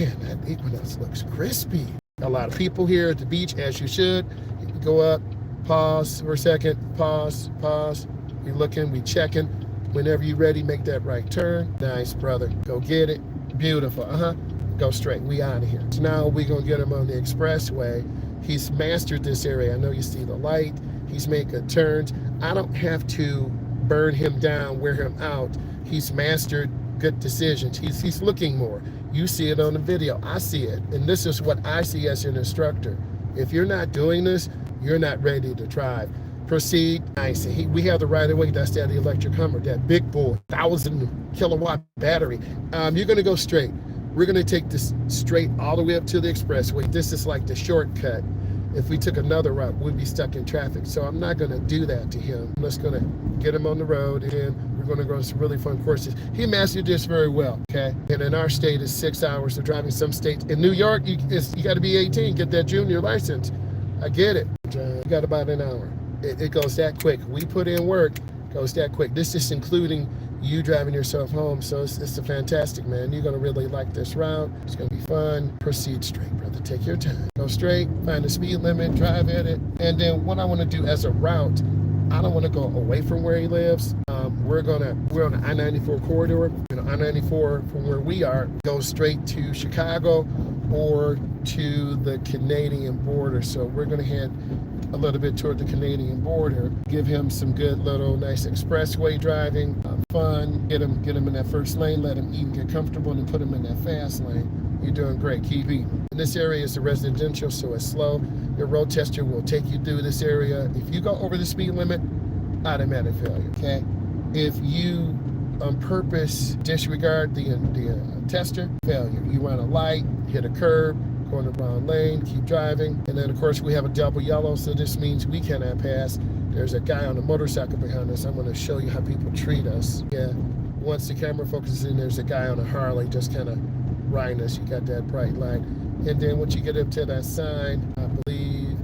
Man, that Equinox looks crispy. A lot of people here at the beach, as you should. You can go up, pause for a second, pause. We looking, we checking. Whenever you're ready, make that right turn. Nice, brother. Go get it. Beautiful. Go straight. We out of here. So now we're going to get him on the expressway. He's mastered this area. I know you see the light. He's making turns. I don't have to burn him down, wear him out. He's mastered good decisions. He's looking more. You see it on the video. I see it. And this is what I see as an instructor. If you're not doing this, you're not ready to drive. Proceed. Nice. We have the right of way. That's that electric Hummer, that big boy, 1,000 kilowatt battery. You're going to go straight. We're going to take this straight all the way up to the expressway. This is like the shortcut. If we took another route, we'd be stuck in traffic. So I'm not going to do that to him. I'm just going to get him on the road, and we're going to go to some really fun courses. He mastered this very well, okay? And in our state, it's 6 hours of driving. Some states, in New York, you got to be 18, get that junior license. I get it. You got about an hour. It goes that quick. We put in work, goes that quick. This is including you driving yourself home. So it's a fantastic, man. You're going to really like this route. It's going to be fun. Proceed straight, brother. Take your time. Go straight, find the speed limit, drive at it. And then what I want to do as a route, I don't want to go away from where he lives. We're on the I-94 corridor. I-94 from where we are goes straight to Chicago or to the Canadian border. So we're going to head a little bit toward the Canadian border, give him some good little nice expressway driving, fun, get him in that first lane, let him eat and get comfortable, and then put him in that fast lane. You're doing great, keep eating. And this area is a residential, so it's slow. Your road tester will take you through this area. If you go over the speed limit, automatic failure, okay? If you on purpose disregard the tester, failure. You run a light, hit a curb, go in the wrong lane, keep driving. And then of course we have a double yellow, so this means we cannot pass. There's a guy on a motorcycle behind us. I'm gonna show you how people treat us. Yeah, once the camera focuses in, there's a guy on a Harley just kind of riding us. You got that bright light. And then once you get up to that sign, I believe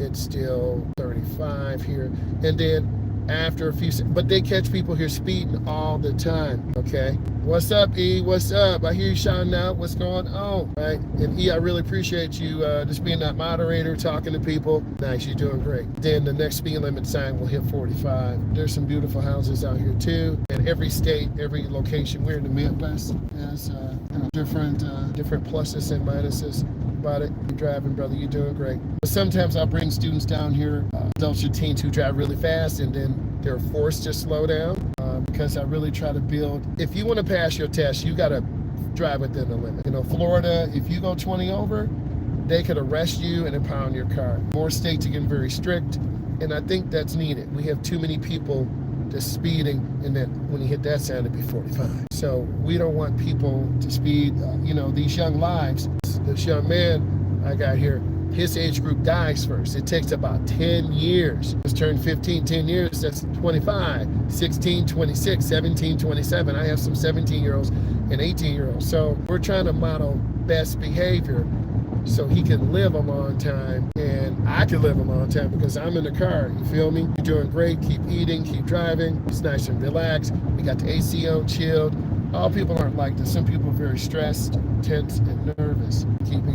it's still 35 here. And then after a few seconds, but they catch people here speeding all the time, okay? What's up, E? What's up? I hear you shouting out. What's going on, right? And E, I really appreciate you just being that moderator, talking to people. Nice, you're doing great. Then the next speed limit sign will hit 45. There's some beautiful houses out here too. And every state, every location, we're in the Midwest, has different pluses and minuses about it. You're driving, brother, you're doing great. But sometimes I'll bring students down here, adults or teens who drive really fast, and then they're forced to slow down because I really try to build. If you want to pass your test, you got to drive within the limit. You know, Florida, if you go 20 over, they could arrest you and impound your car. More states are getting very strict, and I think that's needed. We have too many people just speeding, and then when you hit that sign, it'd be 45. So we don't want people to speed. These young lives, this young man I got here, his age group dies first. It takes about 10 years. Just turned 15, 10 years, that's 25, 16, 26, 17, 27. I have some 17-year-olds and 18-year-olds. So we're trying to model best behavior so he can live a long time and I can live a long time because I'm in the car, you feel me? You're doing great, keep eating, keep driving. It's nice and relaxed. We got the AC on, chilled. All people aren't like this. Some people are very stressed, tense, and nervous.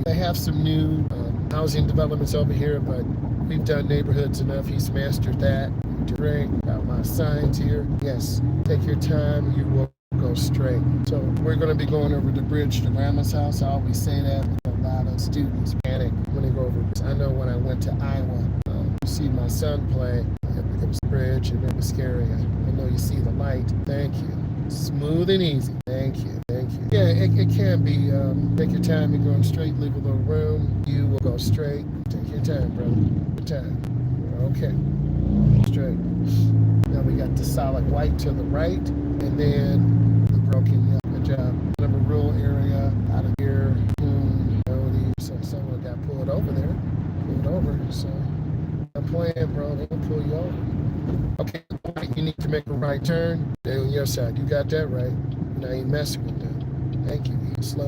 They have some new housing developments over here, but we've done neighborhoods enough. He's mastered that. Great. Got my signs here. Yes, take your time. You will go straight. So we're going to be going over the bridge to Grandma's house. I always say that. A lot of students panic when they go over. I know when I went to Iowa, you see my son play. It was a bridge and it was scary. I know you see the light. Thank you. Smooth and easy. Thank you. Thank you. Yeah, it can be. Take your time. You're going straight. Leave a little room. You will go straight. Take your time, brother. Your time. Okay. Straight. Now we got the solid white to the right, and then the broken yellow. Good job. Kind of a rural area out of here. So someone got pulled over there. Pulled over. So I'm playing, bro. They'll pull you over. Okay, you need to make a right turn. They're on your side. You got that right. Now you messing with them. Thank you. Slow.